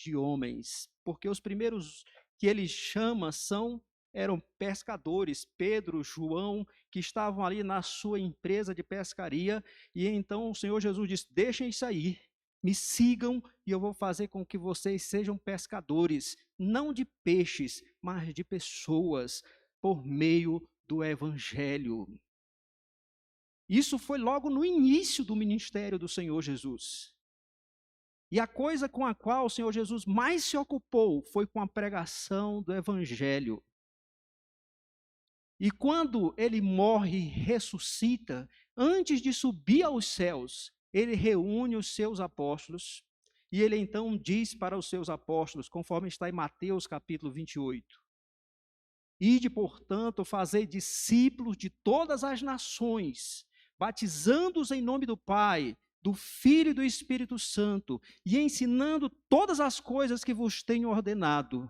de homens, porque os primeiros que ele chama eram pescadores, Pedro, João, que estavam ali na sua empresa de pescaria, e então o Senhor Jesus disse: deixem isso aí, me sigam e eu vou fazer com que vocês sejam pescadores, não de peixes, mas de pessoas, por meio do Evangelho. Isso foi logo no início do ministério do Senhor Jesus. E a coisa com a qual o Senhor Jesus mais se ocupou foi com a pregação do Evangelho. E quando ele morre e ressuscita, antes de subir aos céus, ele reúne os seus apóstolos, e ele então diz para os seus apóstolos, conforme está em Mateus capítulo 28, ide, portanto, fazei discípulos de todas as nações, batizando-os em nome do Pai, do Filho e do Espírito Santo, e ensinando todas as coisas que vos tenho ordenado.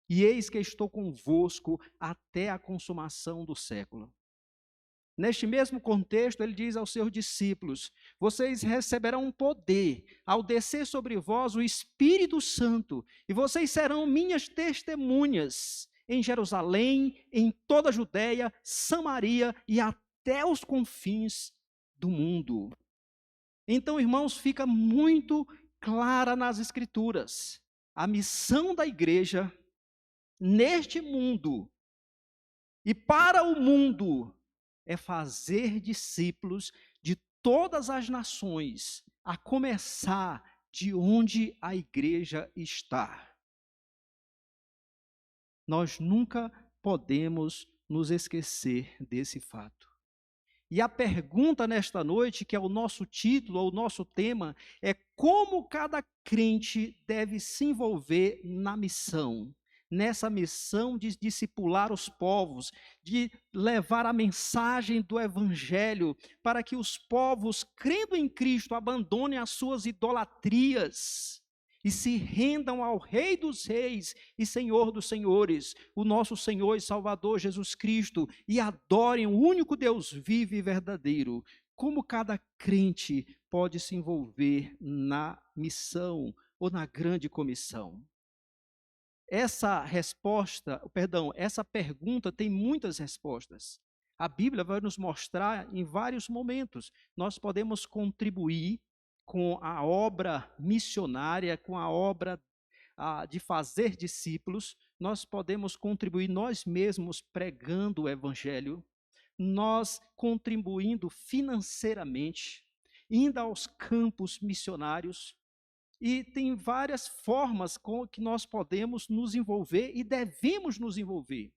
E eis que estou convosco até a consumação do século. Neste mesmo contexto, ele diz aos seus discípulos: vocês receberão um poder ao descer sobre vós o Espírito Santo, e vocês serão minhas testemunhas em Jerusalém, em toda a Judéia, Samaria e até os confins do mundo. Então, irmãos, fica muito clara nas Escrituras a missão da igreja neste mundo e para o mundo é fazer discípulos de todas as nações, a começar de onde a igreja está. Nós nunca podemos nos esquecer desse fato. E a pergunta nesta noite, que é o nosso título, ou o nosso tema, é como cada crente deve se envolver na missão. Nessa missão de discipular os povos, de levar a mensagem do Evangelho, para que os povos, crendo em Cristo, abandonem as suas idolatrias e se rendam ao Rei dos Reis e Senhor dos Senhores, o nosso Senhor e Salvador Jesus Cristo, e adorem o único Deus vivo e verdadeiro. Como cada crente pode se envolver na missão ou na grande comissão? Essa pergunta tem muitas respostas. A Bíblia vai nos mostrar em vários momentos. Nós podemos contribuir com a obra missionária, com a obra de fazer discípulos, nós podemos contribuir nós mesmos pregando o Evangelho, nós contribuindo financeiramente, indo aos campos missionários, e tem várias formas com que nós podemos nos envolver e devemos nos envolver.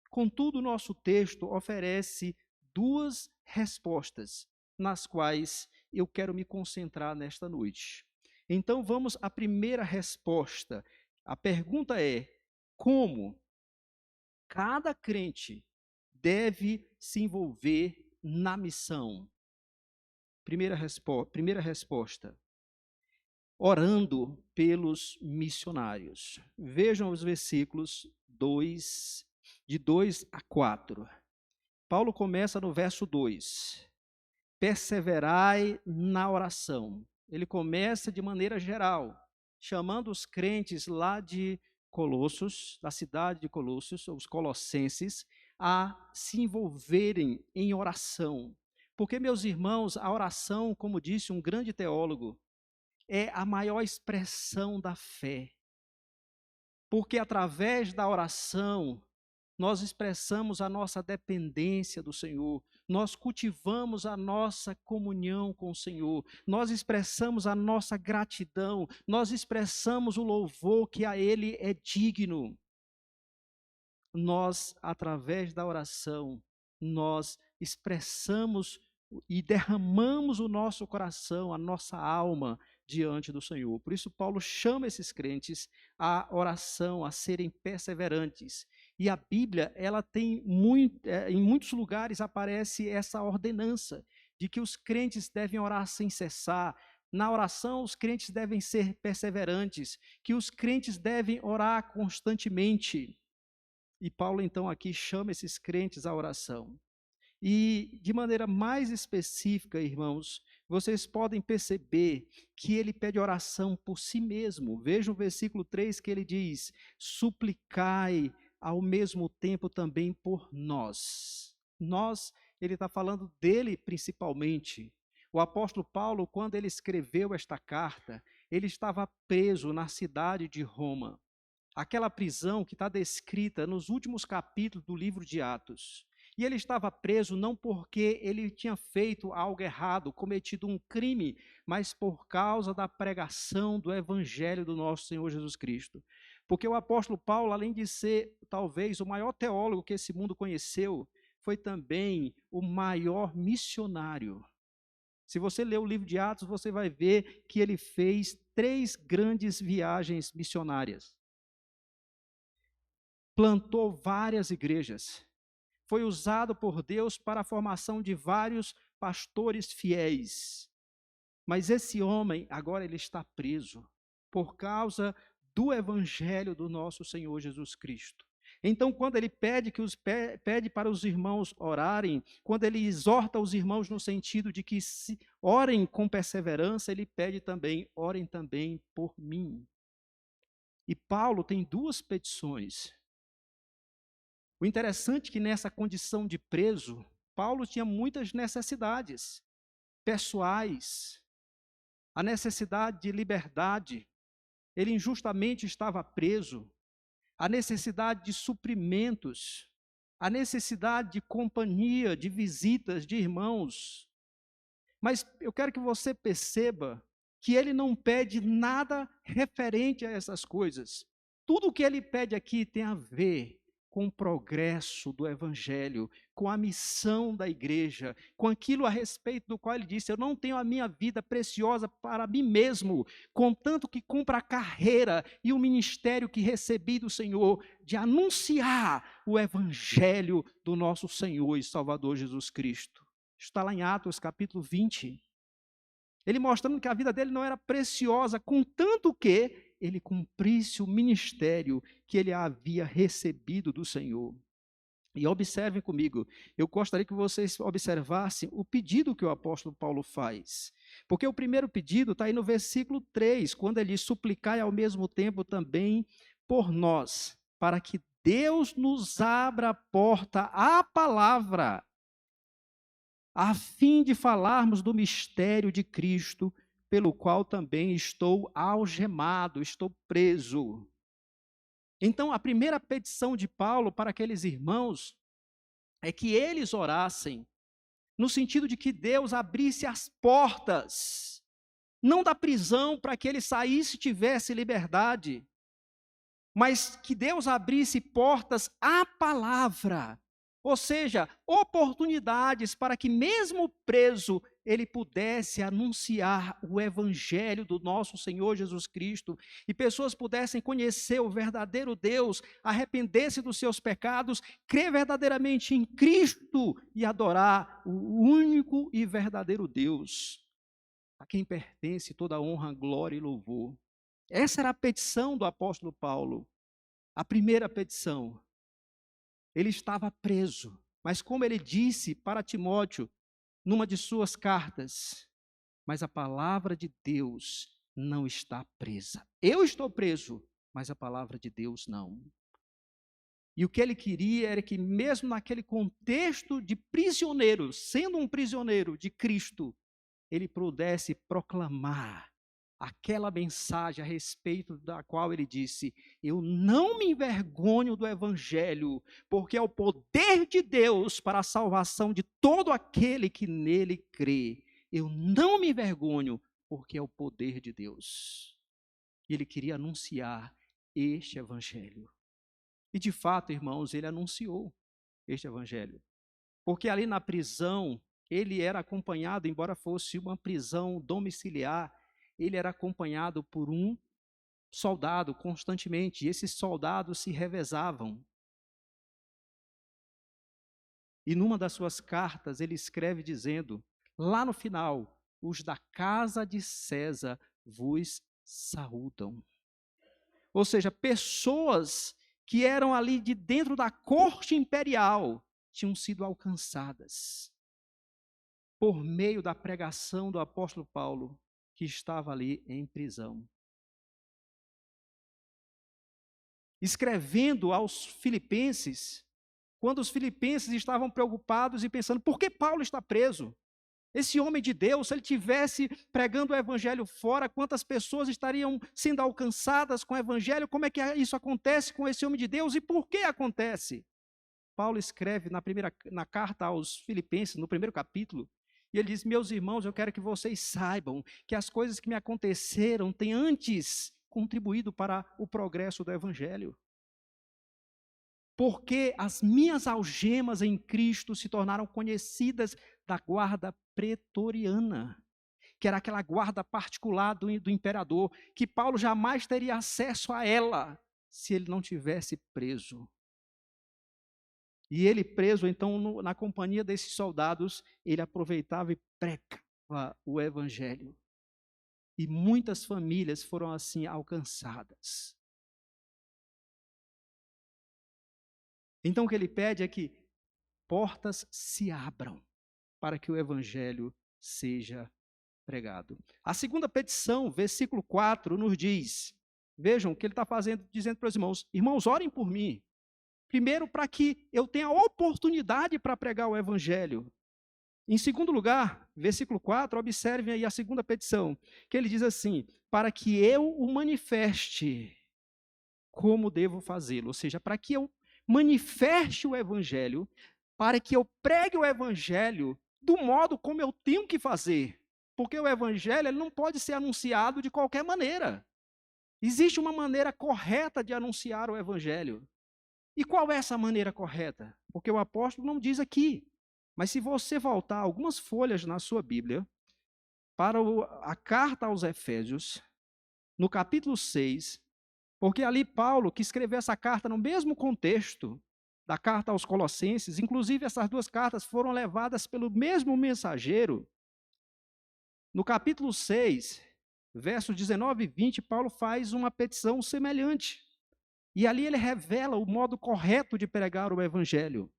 Contudo, o nosso texto oferece duas respostas, nas quais eu quero me concentrar nesta noite. Então, vamos à primeira resposta. A pergunta é: como cada crente deve se envolver na missão? Primeira resposta: orando pelos missionários. Vejam os versículos de 2 a 4. Paulo começa no verso 2. Perseverai na oração. Ele começa de maneira geral, chamando os crentes lá de Colossos, da cidade de Colossos, os colossenses, a se envolverem em oração. Porque, meus irmãos, a oração, como disse um grande teólogo, é a maior expressão da fé. Porque através da oração, nós expressamos a nossa dependência do Senhor, nós cultivamos a nossa comunhão com o Senhor, nós expressamos a nossa gratidão, nós expressamos o louvor que a Ele é digno. Nós, através da oração, nós expressamos e derramamos o nosso coração, a nossa alma diante do Senhor. Por isso, Paulo chama esses crentes à oração, a serem perseverantes. E a Bíblia, ela tem em muitos lugares aparece essa ordenança de que os crentes devem orar sem cessar. Na oração, os crentes devem ser perseverantes, que os crentes devem orar constantemente. E Paulo, então, aqui chama esses crentes à oração. E, de maneira mais específica, irmãos, vocês podem perceber que ele pede oração por si mesmo. Veja o versículo 3 que ele diz: suplicai ao mesmo tempo também por nós. Nós, ele está falando dele principalmente. O apóstolo Paulo, quando ele escreveu esta carta, ele estava preso na cidade de Roma. Aquela prisão que está descrita nos últimos capítulos do livro de Atos. E ele estava preso não porque ele tinha feito algo errado, cometido um crime, mas por causa da pregação do evangelho do nosso Senhor Jesus Cristo. Porque o apóstolo Paulo, além de ser talvez o maior teólogo que esse mundo conheceu, foi também o maior missionário. Se você ler o livro de Atos, você vai ver que ele fez 3 grandes viagens missionárias. Plantou várias igrejas. Foi usado por Deus para a formação de vários pastores fiéis. Mas esse homem, agora ele está preso por causa do evangelho do nosso Senhor Jesus Cristo. Então, quando ele pede para os irmãos orarem, quando ele exorta os irmãos no sentido de que se orem com perseverança, ele pede também, orem também por mim. E Paulo tem 2 petições. O interessante é que nessa condição de preso, Paulo tinha muitas necessidades pessoais, a necessidade de liberdade, ele injustamente estava preso, a necessidade de suprimentos, a necessidade de companhia, de visitas de irmãos. Mas eu quero que você perceba que ele não pede nada referente a essas coisas. Tudo o que ele pede aqui tem a ver com o progresso do evangelho, com a missão da igreja, com aquilo a respeito do qual ele disse: eu não tenho a minha vida preciosa para mim mesmo, contanto que cumpra a carreira e o ministério que recebi do Senhor, de anunciar o evangelho do nosso Senhor e Salvador Jesus Cristo. Está lá em Atos capítulo 20. Ele mostrando que a vida dele não era preciosa, contanto que ele cumprisse o ministério que ele havia recebido do Senhor. E observem comigo, eu gostaria que vocês observassem o pedido que o apóstolo Paulo faz. Porque o primeiro pedido está aí no versículo 3, quando ele diz: suplicai ao mesmo tempo também por nós, para que Deus nos abra a porta à palavra, a fim de falarmos do mistério de Cristo, pelo qual também estou algemado, estou preso. Então, a primeira petição de Paulo para aqueles irmãos é que eles orassem, no sentido de que Deus abrisse as portas, não da prisão para que ele saísse e tivesse liberdade, mas que Deus abrisse portas à palavra, ou seja, oportunidades para que mesmo preso, ele pudesse anunciar o evangelho do nosso Senhor Jesus Cristo, e pessoas pudessem conhecer o verdadeiro Deus, arrepender-se dos seus pecados, crer verdadeiramente em Cristo e adorar o único e verdadeiro Deus, a quem pertence toda honra, glória e louvor. Essa era a petição do apóstolo Paulo, a primeira petição. Ele estava preso, mas como ele disse para Timóteo, numa de suas cartas: mas a palavra de Deus não está presa. Eu estou preso, mas a palavra de Deus não. E o que ele queria era que, mesmo naquele contexto de prisioneiro, sendo um prisioneiro de Cristo, ele pudesse proclamar aquela mensagem a respeito da qual ele disse: eu não me envergonho do evangelho, porque é o poder de Deus para a salvação de todo aquele que nele crê. Eu não me envergonho, porque é o poder de Deus. E ele queria anunciar este evangelho. E de fato, irmãos, ele anunciou este evangelho. Porque ali na prisão, ele era acompanhado, embora fosse uma prisão domiciliar, ele era acompanhado por um soldado constantemente, e esses soldados se revezavam. E numa das suas cartas, ele escreve dizendo, lá no final: os da casa de César vos saúdam. Ou seja, pessoas que eram ali de dentro da corte imperial, tinham sido alcançadas por meio da pregação do apóstolo Paulo, que estava ali em prisão. Escrevendo aos filipenses, quando os filipenses estavam preocupados e pensando, por que Paulo está preso? Esse homem de Deus, se ele tivesse pregando o evangelho fora, quantas pessoas estariam sendo alcançadas com o evangelho? Como é que isso acontece com esse homem de Deus e por que acontece? Paulo escreve na carta aos filipenses, no primeiro capítulo, e ele diz, meus irmãos, eu quero que vocês saibam que as coisas que me aconteceram têm antes contribuído para o progresso do evangelho. Porque as minhas algemas em Cristo se tornaram conhecidas da guarda pretoriana, que era aquela guarda particular do imperador, que Paulo jamais teria acesso a ela se ele não tivesse preso. E ele preso, então, na companhia desses soldados, ele aproveitava e pregava o evangelho. E muitas famílias foram assim alcançadas. Então o que ele pede é que portas se abram para que o evangelho seja pregado. A segunda petição, versículo 4, nos diz, vejam o que ele está fazendo, dizendo para os irmãos, irmãos, orem por mim. Primeiro, para que eu tenha oportunidade para pregar o evangelho. Em segundo lugar, versículo 4, observem aí a segunda petição, que ele diz assim, para que eu o manifeste como devo fazê-lo. Ou seja, para que eu manifeste o evangelho, para que eu pregue o evangelho do modo como eu tenho que fazer. Porque o evangelho ele não pode ser anunciado de qualquer maneira. Existe uma maneira correta de anunciar o evangelho. E qual é essa maneira correta? Porque o apóstolo não diz aqui. Mas se você voltar algumas folhas na sua Bíblia, para a carta aos Efésios, no capítulo 6, porque ali Paulo, que escreveu essa carta no mesmo contexto da carta aos Colossenses, inclusive essas duas cartas foram levadas pelo mesmo mensageiro. No capítulo 6, versos 19 e 20, Paulo faz uma petição semelhante. E ali ele revela o modo correto de pregar o evangelho.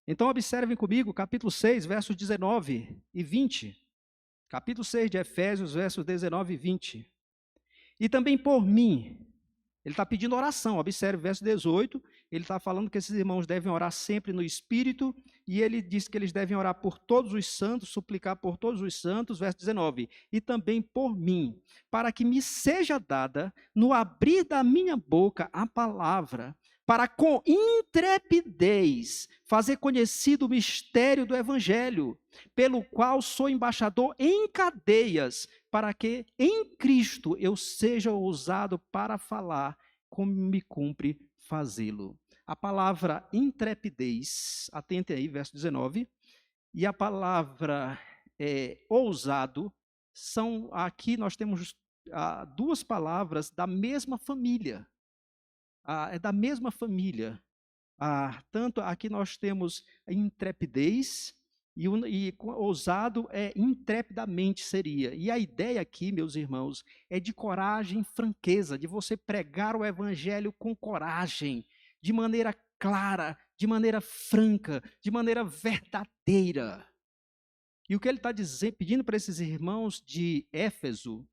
Então observem comigo, capítulo 6, versos 19 e 20. Capítulo 6 de Efésios, versos 19 e 20. E também por mim, ele está pedindo oração, observe o verso 18, ele está falando que esses irmãos devem orar sempre no Espírito, e ele diz que eles devem orar por todos os santos, suplicar por todos os santos, verso 19, e também por mim, para que me seja dada, no abrir da minha boca, a palavra, para com intrepidez fazer conhecido o mistério do Evangelho, pelo qual sou embaixador em cadeias, para que em Cristo eu seja usado para falar como me cumpre fazê-lo. A palavra intrepidez, atentem aí, verso 19, e a palavra ousado, aqui nós temos duas palavras da mesma família. É da mesma família. Tanto aqui nós temos intrepidez e ousado intrepidamente seria. E a ideia aqui, meus irmãos, é de coragem e franqueza, de você pregar o evangelho com coragem, de maneira clara, de maneira franca, de maneira verdadeira. E o que ele está pedindo para esses irmãos de Éfeso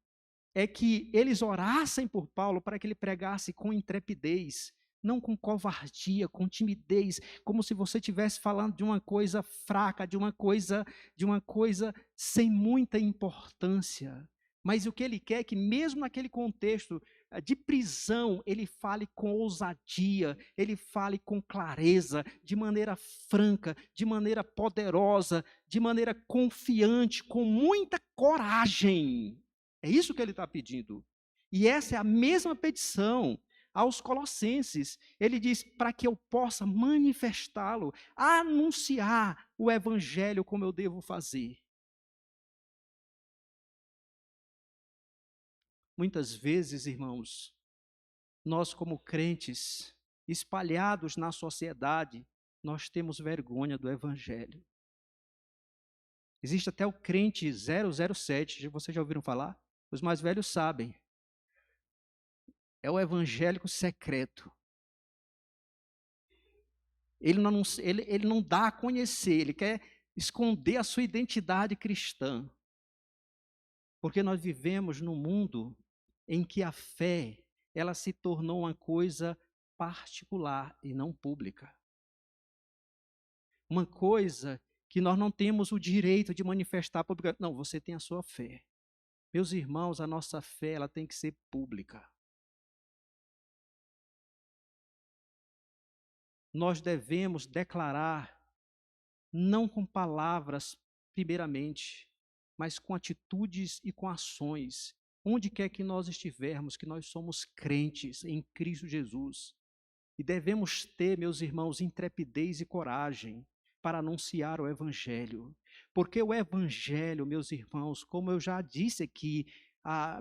é que eles orassem por Paulo para que ele pregasse com intrepidez, não com covardia, com timidez, como se você estivesse falando de uma coisa fraca, de uma coisa sem muita importância. Mas o que ele quer é que mesmo naquele contexto de prisão, ele fale com ousadia, ele fale com clareza, de maneira franca, de maneira poderosa, de maneira confiante, com muita coragem. É isso que ele está pedindo. E essa é a mesma petição aos Colossenses. Ele diz, para que eu possa manifestá-lo, anunciar o evangelho como eu devo fazer. Muitas vezes, irmãos, nós como crentes, espalhados na sociedade, nós temos vergonha do evangelho. Existe até o crente 007, vocês já ouviram falar? Os mais velhos sabem. É o evangélico secreto. Ele não dá a conhecer, ele quer esconder a sua identidade cristã. Porque nós vivemos num mundo em que a fé, ela se tornou uma coisa particular e não pública. Uma coisa que nós não temos o direito de manifestar publicamente. Não, você tem a sua fé. Meus irmãos, a nossa fé, ela tem que ser pública. Nós devemos declarar, não com palavras, primeiramente, mas com atitudes e com ações. Onde quer que nós estivermos, que nós somos crentes em Cristo Jesus. E devemos ter, meus irmãos, intrepidez e coragem para anunciar o Evangelho. Porque o Evangelho, meus irmãos, como eu já disse aqui,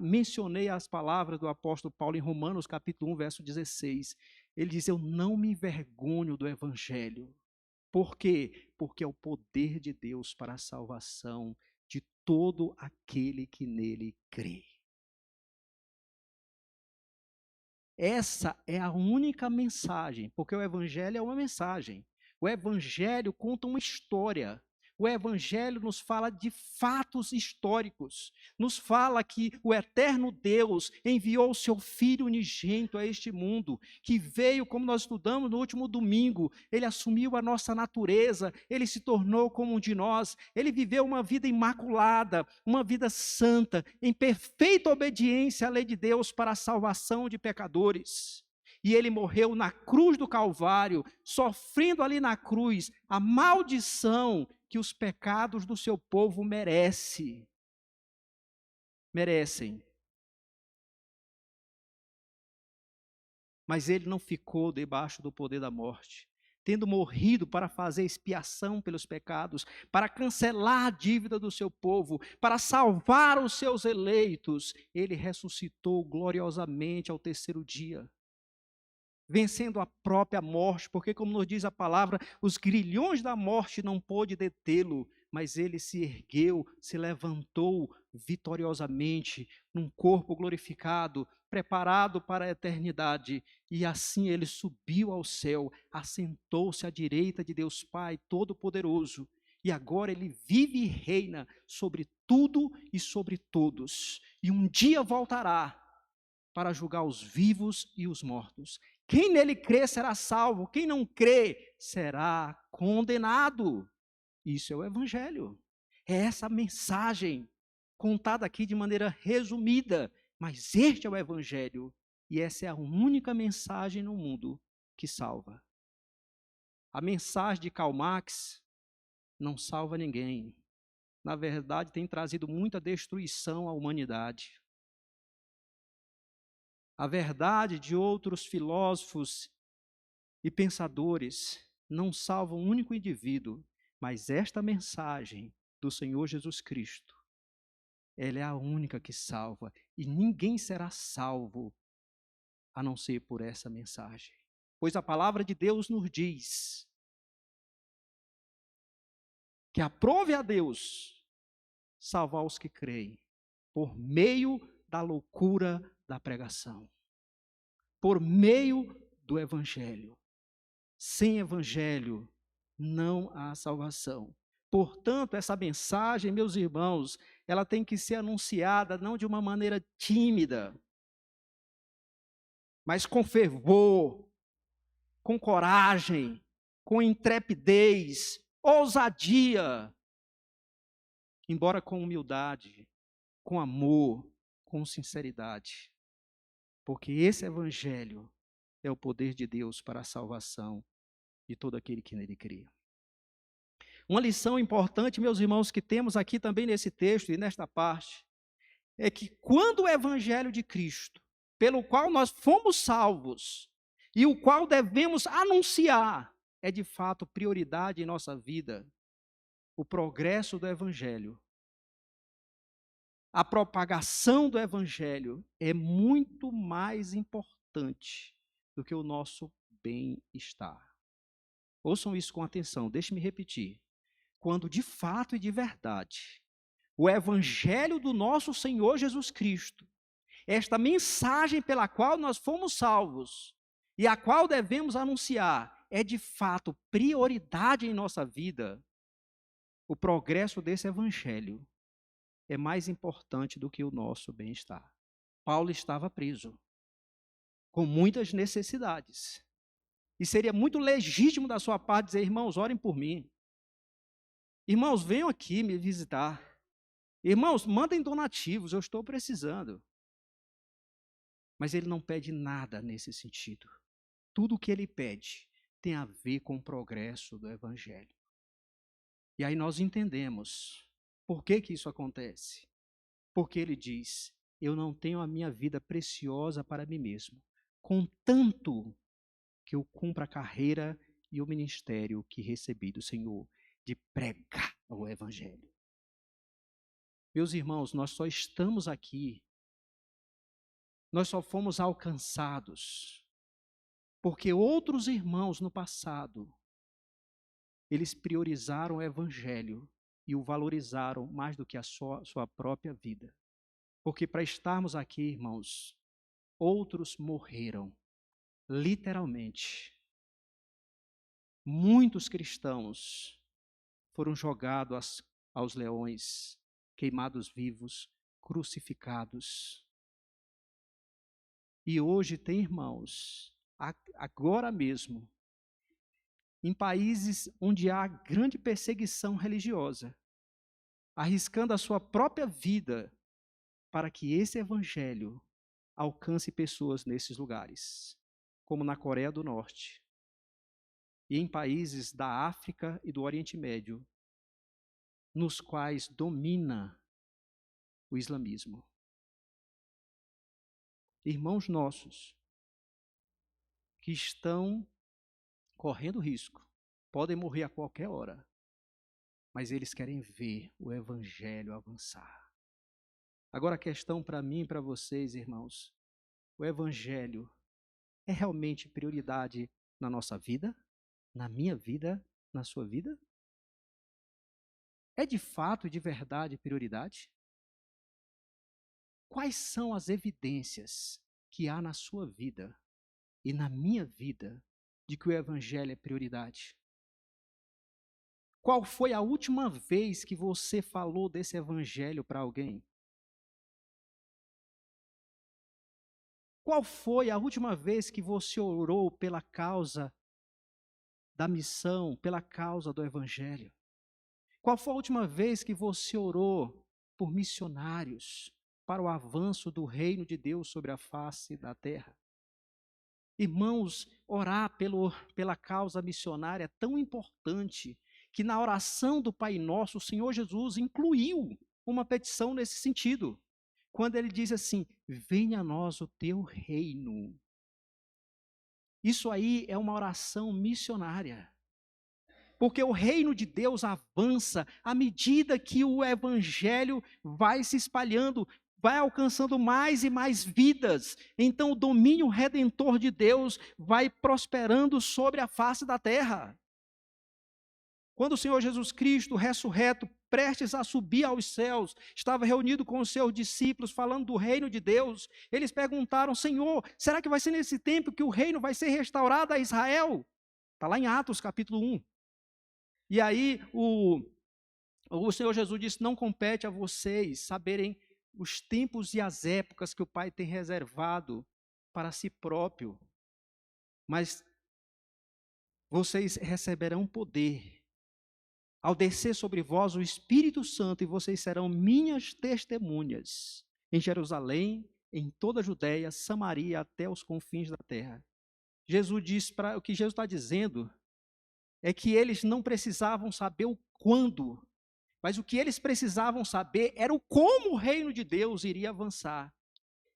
mencionei as palavras do apóstolo Paulo em Romanos capítulo 1, verso 16. Ele diz, eu não me envergonho do Evangelho. Por quê? Porque é o poder de Deus para a salvação de todo aquele que nele crê. Essa é a única mensagem, porque o Evangelho é uma mensagem. O Evangelho conta uma história. O Evangelho nos fala de fatos históricos. Nos fala que o eterno Deus enviou o seu Filho unigênito a este mundo, que veio, como nós estudamos no último domingo, ele assumiu a nossa natureza, ele se tornou como um de nós, ele viveu uma vida imaculada, uma vida santa, em perfeita obediência à lei de Deus para a salvação de pecadores. E ele morreu na cruz do Calvário, sofrendo ali na cruz a maldição que os pecados do seu povo merecem. Mas ele não ficou debaixo do poder da morte, tendo morrido para fazer expiação pelos pecados, para cancelar a dívida do seu povo, para salvar os seus eleitos. Ele ressuscitou gloriosamente ao terceiro dia, vencendo a própria morte, porque, como nos diz a palavra, os grilhões da morte não pôde detê-lo, mas ele se ergueu, se levantou vitoriosamente, num corpo glorificado, preparado para a eternidade, e assim ele subiu ao céu, assentou-se à direita de Deus Pai Todo-Poderoso, e agora ele vive e reina sobre tudo e sobre todos, e um dia voltará para julgar os vivos e os mortos. Quem nele crê será salvo, quem não crê será condenado. Isso é o Evangelho. É essa mensagem contada aqui de maneira resumida, mas este é o Evangelho. E essa é a única mensagem no mundo que salva. A mensagem de Karl Marx não salva ninguém. Na verdade, tem trazido muita destruição à humanidade. A verdade de outros filósofos e pensadores não salva um único indivíduo, mas esta mensagem do Senhor Jesus Cristo, ela é a única que salva, e ninguém será salvo a não ser por essa mensagem. Pois a palavra de Deus nos diz que aprove a Deus salvar os que creem, por meio da loucura da pregação, por meio do Evangelho. Sem Evangelho não há salvação. Portanto, essa mensagem, meus irmãos, ela tem que ser anunciada não de uma maneira tímida, mas com fervor, com coragem, com intrepidez, ousadia, embora com humildade, com amor, com sinceridade. Porque esse Evangelho é o poder de Deus para a salvação de todo aquele que nele crê. Uma lição importante, meus irmãos, que temos aqui também nesse texto e nesta parte, é que quando o Evangelho de Cristo, pelo qual nós fomos salvos, e o qual devemos anunciar, é de fato prioridade em nossa vida, o progresso do Evangelho, a propagação do Evangelho é muito mais importante do que o nosso bem-estar. Ouçam isso com atenção, deixe-me repetir. Quando de fato e de verdade o Evangelho do nosso Senhor Jesus Cristo, esta mensagem pela qual nós fomos salvos e a qual devemos anunciar, é de fato prioridade em nossa vida, o progresso desse evangelho é mais importante do que o nosso bem-estar. Paulo estava preso, com muitas necessidades. E seria muito legítimo da sua parte dizer: irmãos, orem por mim. Irmãos, venham aqui me visitar. Irmãos, mandem donativos, eu estou precisando. Mas ele não pede nada nesse sentido. Tudo o que ele pede tem a ver com o progresso do evangelho. E aí nós entendemos por que isso acontece. Porque ele diz: eu não tenho a minha vida preciosa para mim mesmo, contanto que eu cumpra a carreira e o ministério que recebi do Senhor, de pregar o evangelho. Meus irmãos, nós só estamos aqui, nós só fomos alcançados, porque outros irmãos no passado, eles priorizaram o evangelho e o valorizaram mais do que a sua própria vida. Porque para estarmos aqui, irmãos, outros morreram, literalmente. Muitos cristãos foram jogados aos leões, queimados vivos, crucificados. E hoje tem irmãos, agora mesmo, em países onde há grande perseguição religiosa, arriscando a sua própria vida para que esse evangelho alcance pessoas nesses lugares, como na Coreia do Norte e em países da África e do Oriente Médio, nos quais domina o islamismo. Irmãos nossos que estão correndo risco, podem morrer a qualquer hora, mas eles querem ver o evangelho avançar. Agora a questão para mim e para vocês, irmãos: o evangelho é realmente prioridade na nossa vida? Na minha vida? Na sua vida? É de fato e de verdade prioridade? Quais são as evidências que há na sua vida e na minha vida de que o evangelho é prioridade? Qual foi a última vez que você falou desse evangelho para alguém? Qual foi a última vez que você orou pela causa da missão, pela causa do evangelho? Qual foi a última vez que você orou por missionários para o avanço do reino de Deus sobre a face da terra? Irmãos, orar pela causa missionária é tão importante que na oração do Pai Nosso, o Senhor Jesus incluiu uma petição nesse sentido. Quando ele diz assim: venha a nós o teu reino. Isso aí é uma oração missionária. Porque o reino de Deus avança à medida que o evangelho vai se espalhando, vai alcançando mais e mais vidas. Então o domínio redentor de Deus vai prosperando sobre a face da terra. Quando o Senhor Jesus Cristo, ressurreto, prestes a subir aos céus, estava reunido com os seus discípulos, falando do reino de Deus, eles perguntaram: Senhor, será que vai ser nesse tempo que o reino vai ser restaurado a Israel? Está lá em Atos capítulo 1. E aí o Senhor Jesus disse: não compete a vocês saberem os tempos e as épocas que o Pai tem reservado para si próprio, mas vocês receberão poder ao descer sobre vós o Espírito Santo, e vocês serão minhas testemunhas em Jerusalém, em toda a Judéia, Samaria, até os confins da terra. Jesus diz, o que Jesus está dizendo é que eles não precisavam saber o quando, mas o que eles precisavam saber era o como o reino de Deus iria avançar.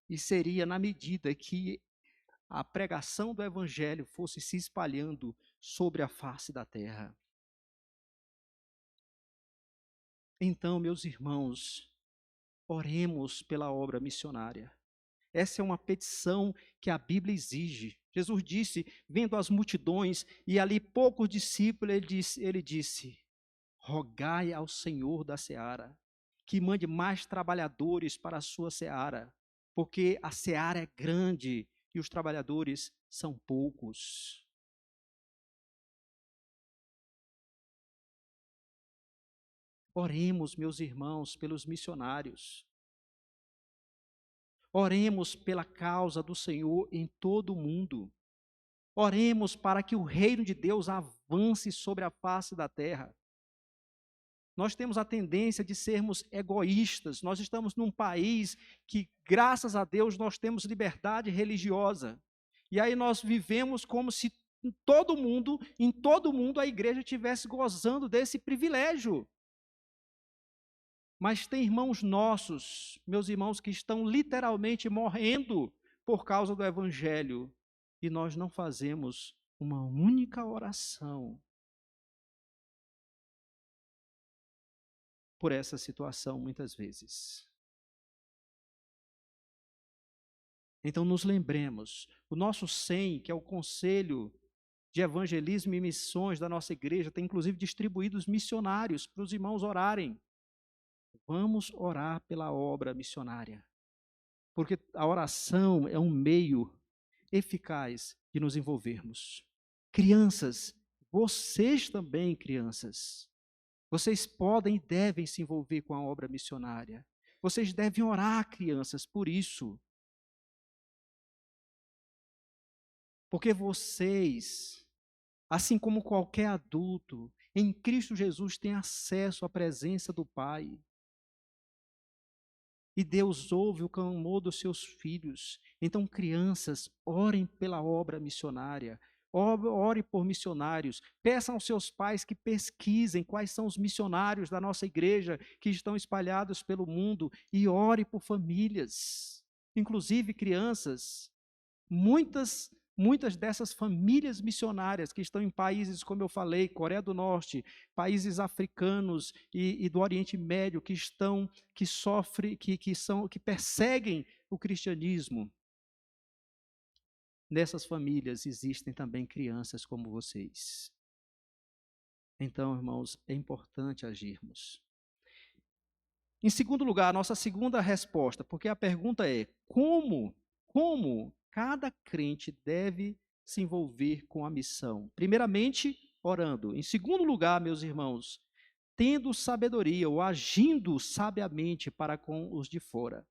E seria na medida que a pregação do evangelho fosse se espalhando sobre a face da terra. Então, meus irmãos, oremos pela obra missionária. Essa é uma petição que a Bíblia exige. Jesus disse, vendo as multidões e ali poucos discípulos, ele disse: rogai ao Senhor da seara, que mande mais trabalhadores para a sua seara, porque a seara é grande e os trabalhadores são poucos. Oremos, meus irmãos, pelos missionários. Oremos pela causa do Senhor em todo o mundo. Oremos para que o reino de Deus avance sobre a face da terra. Nós temos a tendência de sermos egoístas. Nós estamos num país que, graças a Deus, nós temos liberdade religiosa. E aí nós vivemos como se em todo mundo, a igreja estivesse gozando desse privilégio. Mas tem irmãos nossos, meus irmãos, que estão literalmente morrendo por causa do evangelho. E nós não fazemos uma única oração por essa situação, muitas vezes. Então, nos lembremos, o nosso SEM, que é o Conselho de Evangelismo e Missões da nossa igreja, tem inclusive distribuído os missionários para os irmãos orarem. Vamos orar pela obra missionária, porque a oração é um meio eficaz de nos envolvermos. Crianças, vocês também, crianças, vocês podem e devem se envolver com a obra missionária. Vocês devem orar, crianças, por isso. Porque vocês, assim como qualquer adulto, em Cristo Jesus têm acesso à presença do Pai. E Deus ouve o clamor dos seus filhos. Então, crianças, orem pela obra missionária. Ore por missionários. Peçam aos seus pais que pesquisem quais são os missionários da nossa igreja que estão espalhados pelo mundo. E ore por famílias. Inclusive crianças. Muitas dessas famílias missionárias que estão em países, como eu falei, Coreia do Norte, países africanos e do Oriente Médio, que sofrem, que perseguem o cristianismo. Nessas famílias existem também crianças como vocês. Então, irmãos, é importante agirmos. Em segundo lugar, a nossa segunda resposta, porque a pergunta é: como cada crente deve se envolver com a missão? Primeiramente, orando. Em segundo lugar, meus irmãos, tendo sabedoria ou agindo sabiamente para com os de fora.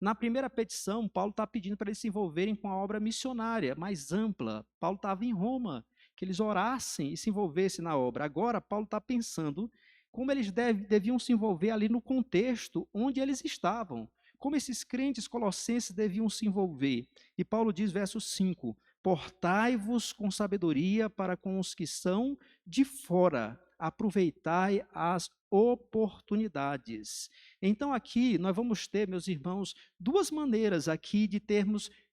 Na primeira petição, Paulo está pedindo para eles se envolverem com a obra missionária mais ampla. Paulo estava em Roma, que eles orassem e se envolvessem na obra. Agora, Paulo está pensando como eles deviam se envolver ali no contexto onde eles estavam. Como esses crentes colossenses deviam se envolver. E Paulo diz, verso 5, portai-vos com sabedoria para com os que são de fora, aproveitai as oportunidades. Então aqui nós vamos ter, meus irmãos, duas maneiras aqui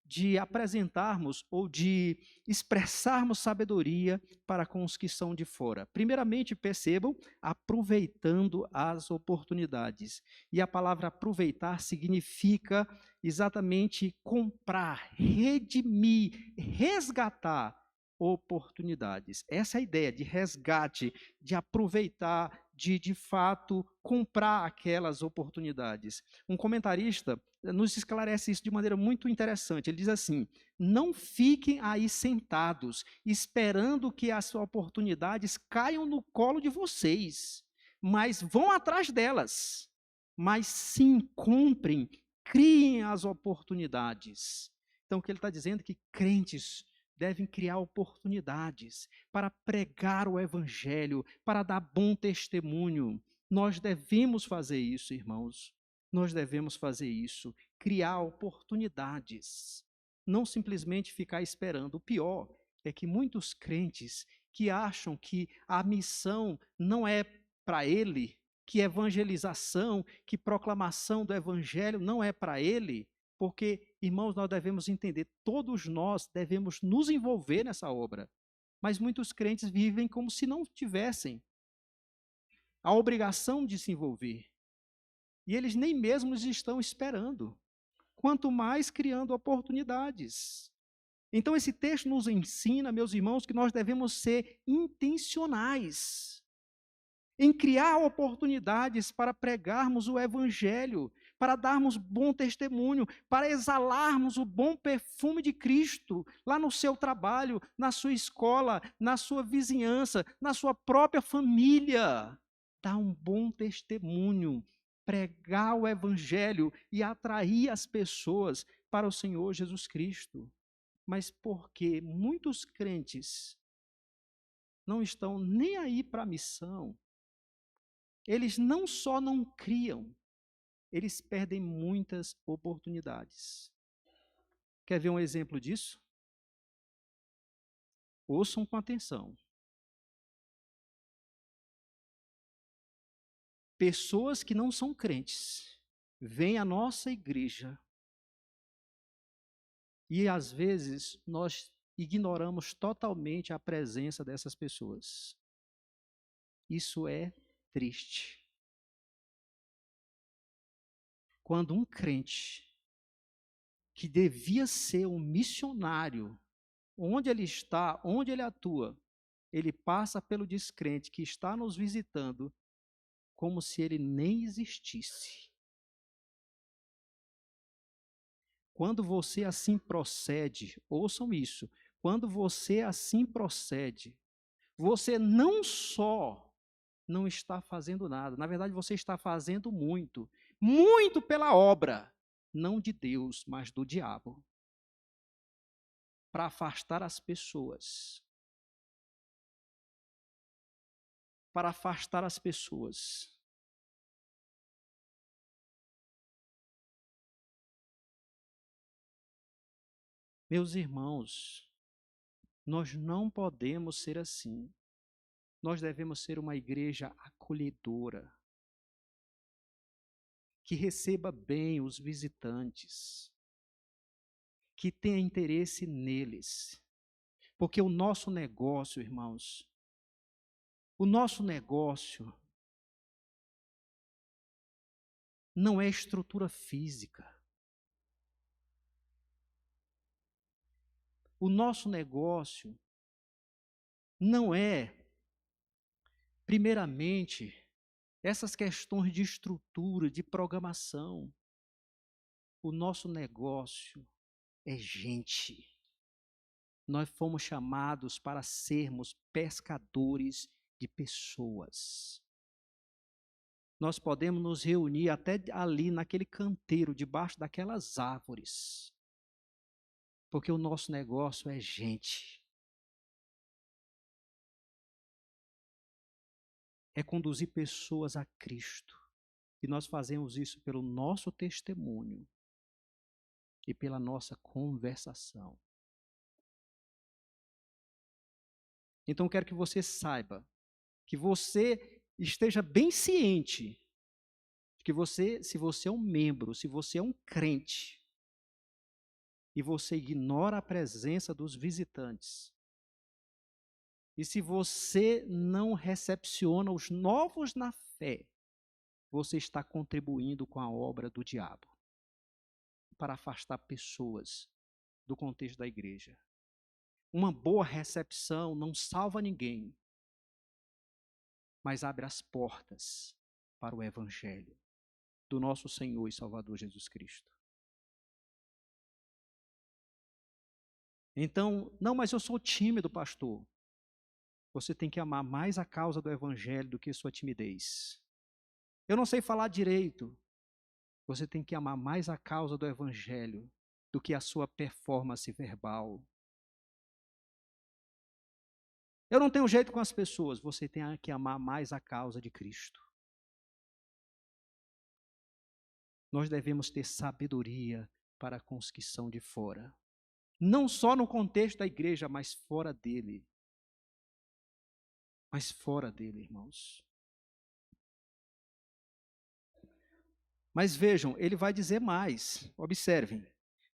de apresentarmos ou de expressarmos sabedoria para com os que são de fora. Primeiramente, percebam, aproveitando as oportunidades. E a palavra aproveitar significa exatamente comprar, redimir, resgatar oportunidades. Essa é a ideia de resgate, de aproveitar, de fato comprar aquelas oportunidades. Um comentarista nos esclarece isso de maneira muito interessante. Ele diz assim: não fiquem aí sentados, esperando que as oportunidades caiam no colo de vocês, mas vão atrás delas. Mas sim, comprem, criem as oportunidades. Então, o que ele está dizendo é que crentes devem criar oportunidades para pregar o evangelho, para dar bom testemunho. Nós devemos fazer isso, irmãos. Nós devemos fazer isso, criar oportunidades. Não simplesmente ficar esperando. O pior é que muitos crentes que acham que a missão não é para ele, que evangelização, que proclamação do evangelho não é para ele, porque, irmãos, nós devemos entender, todos nós devemos nos envolver nessa obra. Mas muitos crentes vivem como se não tivessem a obrigação de se envolver. E eles nem mesmo estão esperando. Quanto mais criando oportunidades. Então esse texto nos ensina, meus irmãos, que nós devemos ser intencionais em criar oportunidades para pregarmos o evangelho, para darmos bom testemunho, para exalarmos o bom perfume de Cristo lá no seu trabalho, na sua escola, na sua vizinhança, na sua própria família. dar um bom testemunho, pregar o evangelho e atrair as pessoas para o Senhor Jesus Cristo. Mas porque muitos crentes não estão nem aí para a missão, eles não só não criam, eles perdem muitas oportunidades. Quer ver um exemplo disso? Ouçam com atenção. Pessoas que não são crentes vêm à nossa igreja e, às vezes, nós ignoramos totalmente a presença dessas pessoas. Isso é triste. Quando um crente, que devia ser um missionário, onde ele está, onde ele atua, ele passa pelo descrente que está nos visitando, como se ele nem existisse. Quando você assim procede, ouçam isso, quando você assim procede, você não só não está fazendo nada, na verdade você está fazendo muito, muito pela obra, não de Deus, mas do diabo, para afastar as pessoas. Para afastar as pessoas. Meus irmãos, nós não podemos ser assim. Nós devemos ser uma igreja acolhedora, que receba bem os visitantes, que tenha interesse neles. Porque o nosso negócio, irmãos, o nosso negócio não é estrutura física. O nosso negócio não é, primeiramente, essas questões de estrutura, de programação. O nosso negócio é gente. Nós fomos chamados para sermos pescadores de pessoas. Nós podemos nos reunir até ali naquele canteiro, debaixo daquelas árvores. Porque o nosso negócio é gente. É conduzir pessoas a Cristo. E nós fazemos isso pelo nosso testemunho e pela nossa conversação. Então, eu quero que você saiba, que você esteja bem ciente, que você, se você é um membro, se você é um crente, e você ignora a presença dos visitantes, e se você não recepciona os novos na fé, você está contribuindo com a obra do diabo, para afastar pessoas do contexto da igreja. Uma boa recepção não salva ninguém, mas abre as portas para o evangelho do nosso Senhor e Salvador Jesus Cristo. Então, não, mas eu sou tímido, pastor. Você tem que amar mais a causa do evangelho do que sua timidez. Eu não sei falar direito. Você tem que amar mais a causa do evangelho do que a sua performance verbal. Eu não tenho jeito com as pessoas. Você tem que amar mais a causa de Cristo. Nós devemos ter sabedoria para com os que são de fora. Não só no contexto da igreja, mas fora dele. Mas fora dele, irmãos. Mas vejam, ele vai dizer mais. Observem.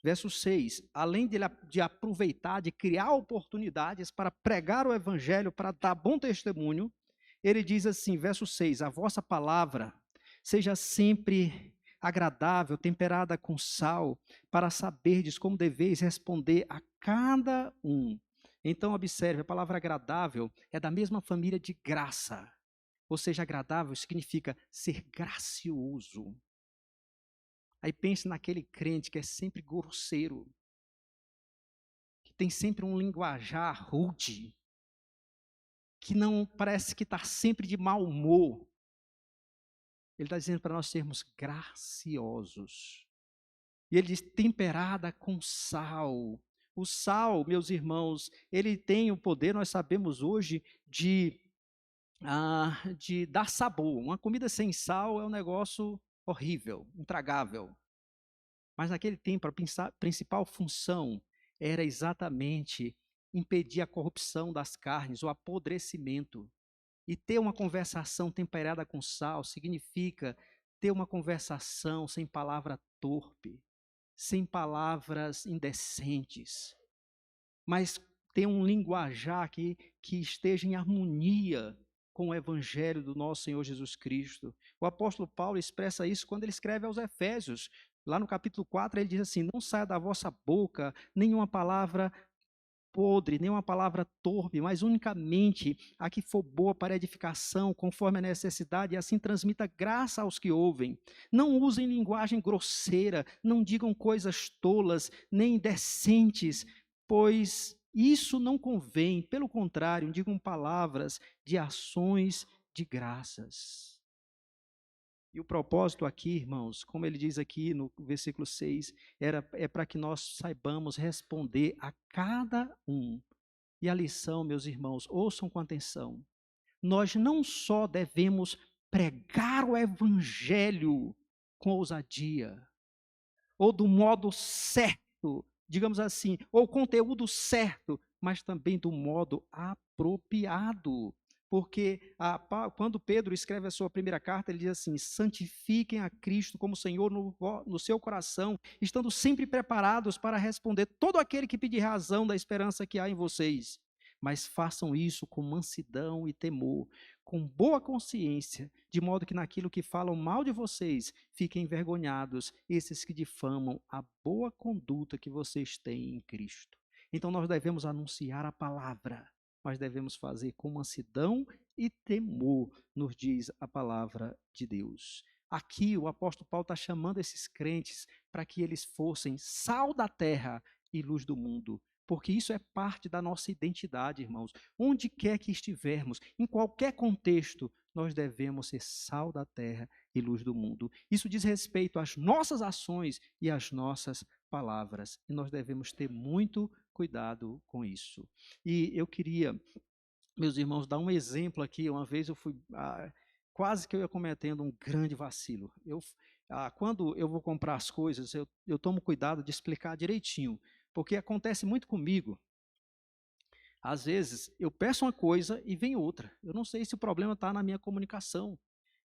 Verso 6. Além de aproveitar, de criar oportunidades para pregar o evangelho, para dar bom testemunho, ele diz assim, verso 6. A vossa palavra seja sempre agradável, temperada com sal, para saberdes como deveis responder a cada um. Então, observe, a palavra agradável é da mesma família de graça. Ou seja, agradável significa ser gracioso. Aí pense naquele crente que é sempre grosseiro, que tem sempre um linguajar rude, que não parece que está sempre de mau humor. Ele está dizendo para nós sermos graciosos. E ele diz, temperada com sal. O sal, meus irmãos, ele tem o poder, nós sabemos hoje, de dar sabor. Uma comida sem sal é um negócio horrível, intragável. Mas naquele tempo, a principal função era exatamente impedir a corrupção das carnes, o apodrecimento. E ter uma conversação temperada com sal significa ter uma conversação sem palavra torpe, sem palavras indecentes, mas ter um linguajar que esteja em harmonia com o evangelho do nosso Senhor Jesus Cristo. O apóstolo Paulo expressa isso quando ele escreve aos Efésios. Lá no capítulo 4, ele diz assim: não saia da vossa boca nenhuma palavra podre, nenhuma palavra torpe, mas unicamente a que for boa para edificação, conforme a necessidade, e assim transmita graça aos que ouvem. Não usem linguagem grosseira, não digam coisas tolas, nem indecentes, pois isso não convém. Pelo contrário, digam palavras de ações de graças. E o propósito aqui, irmãos, como ele diz aqui no versículo 6, é para que nós saibamos responder a cada um. E a lição, meus irmãos, ouçam com atenção. Nós não só devemos pregar o evangelho com ousadia, ou do modo certo, digamos assim, ou o conteúdo certo, mas também do modo apropriado. Porque quando Pedro escreve a sua primeira carta, ele diz assim: santifiquem a Cristo como Senhor no seu coração, estando sempre preparados para responder todo aquele que pedir razão da esperança que há em vocês. Mas façam isso com mansidão e temor, com boa consciência, de modo que naquilo que falam mal de vocês, fiquem envergonhados esses que difamam a boa conduta que vocês têm em Cristo. Então nós devemos anunciar a palavra, mas devemos fazer com mansidão e temor, nos diz a palavra de Deus. Aqui o apóstolo Paulo está chamando esses crentes para que eles fossem sal da terra e luz do mundo, porque isso é parte da nossa identidade, irmãos. Onde quer que estivermos, em qualquer contexto, nós devemos ser sal da terra e luz do mundo. Isso diz respeito às nossas ações e às nossas palavras, e nós devemos ter muito cuidado com isso. E eu queria, meus irmãos, dar um exemplo aqui. Uma vez eu fui, quase que eu ia cometendo um grande vacilo. Quando eu vou comprar as coisas, eu tomo cuidado de explicar direitinho, porque acontece muito comigo. Às vezes, eu peço uma coisa e vem outra. Eu não sei se o problema está na minha comunicação.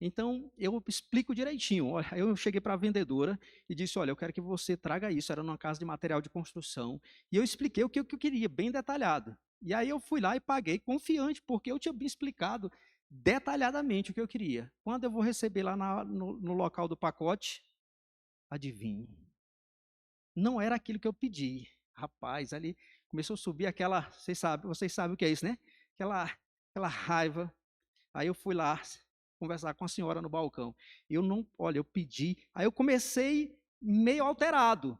Então, eu explico direitinho. Olha, eu cheguei para a vendedora e disse, olha, eu quero que você traga isso. Era numa casa de material de construção. E eu expliquei o que eu queria, bem detalhado. E aí eu fui lá e paguei confiante, porque eu tinha me explicado detalhadamente o que eu queria. Quando eu vou receber lá no local do pacote, adivinhe, não era aquilo que eu pedi. Rapaz, ali começou a subir aquela, vocês sabem o que é isso, né? Aquela raiva. Aí eu fui lá conversar com a senhora no balcão. Eu pedi. Aí eu comecei meio alterado,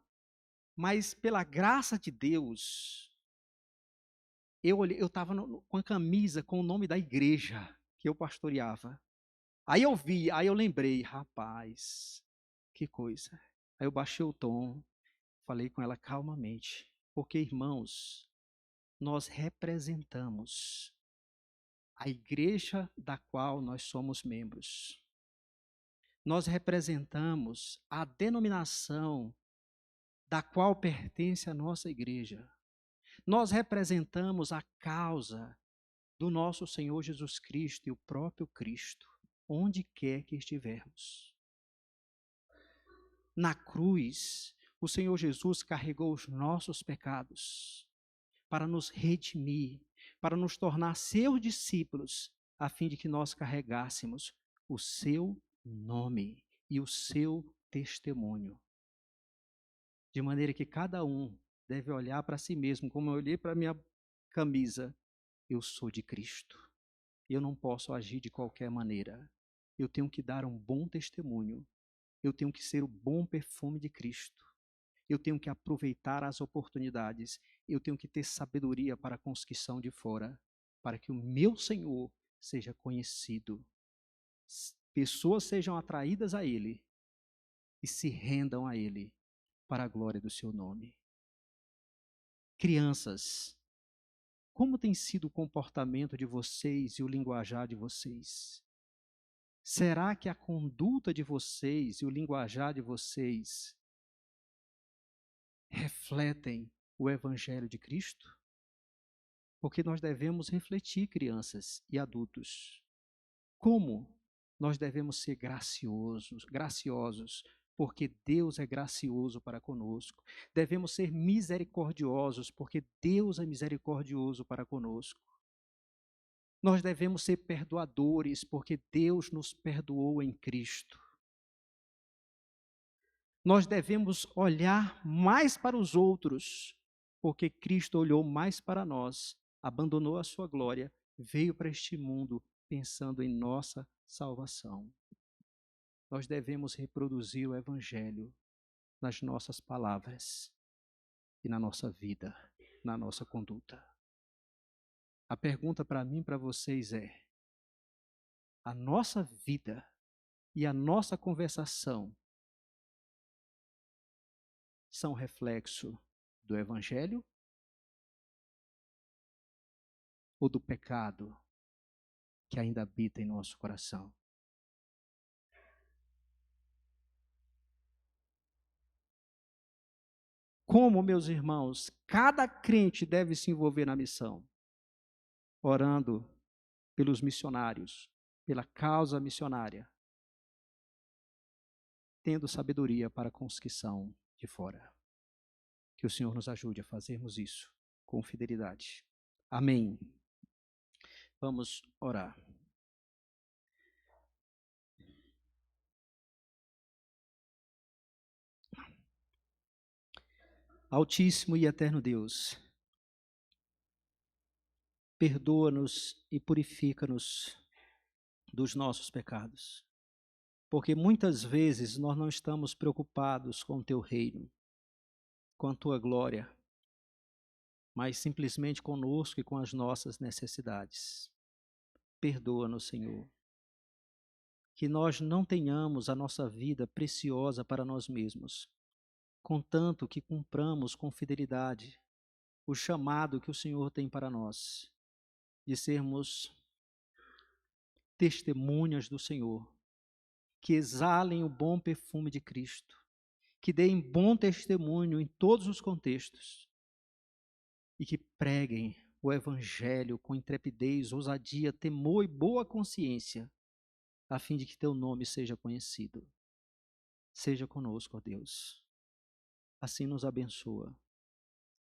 mas pela graça de Deus, eu estava com a camisa com o nome da igreja que eu pastoreava. Aí eu lembrei, rapaz, que coisa. Aí eu baixei o tom, falei com ela calmamente, porque, irmãos, nós representamos a igreja da qual nós somos membros. Nós representamos a denominação da qual pertence a nossa igreja. Nós representamos a causa do nosso Senhor Jesus Cristo e o próprio Cristo, onde quer que estivermos. Na cruz, o Senhor Jesus carregou os nossos pecados para nos redimir, para nos tornar seus discípulos, a fim de que nós carregássemos o seu nome e o seu testemunho. De maneira que cada um deve olhar para si mesmo, como eu olhei para a minha camisa, eu sou de Cristo. Eu não posso agir de qualquer maneira. Eu tenho que dar um bom testemunho. Eu tenho que ser o bom perfume de Cristo. Eu tenho que aproveitar as oportunidades. Eu tenho que ter sabedoria para com os que são de fora, para que o meu Senhor seja conhecido pessoas sejam atraídas a Ele e se rendam a Ele para a glória do seu nome. Crianças, como tem sido o comportamento de vocês e o linguajar de vocês? Será que a conduta de vocês e o linguajar de vocês refletem o Evangelho de Cristo? Porque nós devemos refletir, crianças e adultos, como nós devemos ser graciosos, porque Deus é gracioso para conosco. Devemos ser misericordiosos, porque Deus é misericordioso para conosco. Nós devemos ser perdoadores, porque Deus nos perdoou em Cristo. Nós devemos olhar mais para os outros, porque Cristo olhou mais para nós, abandonou a sua glória, veio para este mundo pensando em nossa salvação. Nós devemos reproduzir o Evangelho nas nossas palavras e na nossa vida, na nossa conduta. A pergunta para mim e para vocês é: a nossa vida e a nossa conversação são reflexo do Evangelho ou do pecado que ainda habita em nosso coração? Como, meus irmãos, cada crente deve se envolver na missão, orando pelos missionários, pela causa missionária, tendo sabedoria para com os que são de fora. Que o Senhor nos ajude a fazermos isso com fidelidade. Amém. Vamos orar. Altíssimo e eterno Deus, perdoa-nos e purifica-nos dos nossos pecados, porque muitas vezes nós não estamos preocupados com o teu reino, com a tua glória, mas simplesmente conosco e com as nossas necessidades. Perdoa-nos, Senhor, que nós não tenhamos a nossa vida preciosa para nós mesmos, contanto que cumpramos com fidelidade o chamado que o Senhor tem para nós, de sermos testemunhas do Senhor, que exalem o bom perfume de Cristo, que deem bom testemunho em todos os contextos e que preguem o Evangelho com intrepidez, ousadia, temor e boa consciência, a fim de que teu nome seja conhecido. Seja conosco, ó Deus. Assim nos abençoa.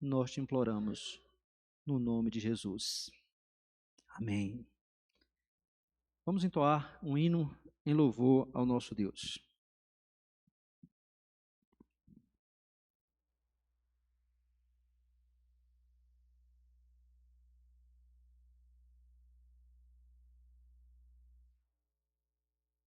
Nós te imploramos, no nome de Jesus. Amém. Vamos entoar um hino em louvor ao nosso Deus.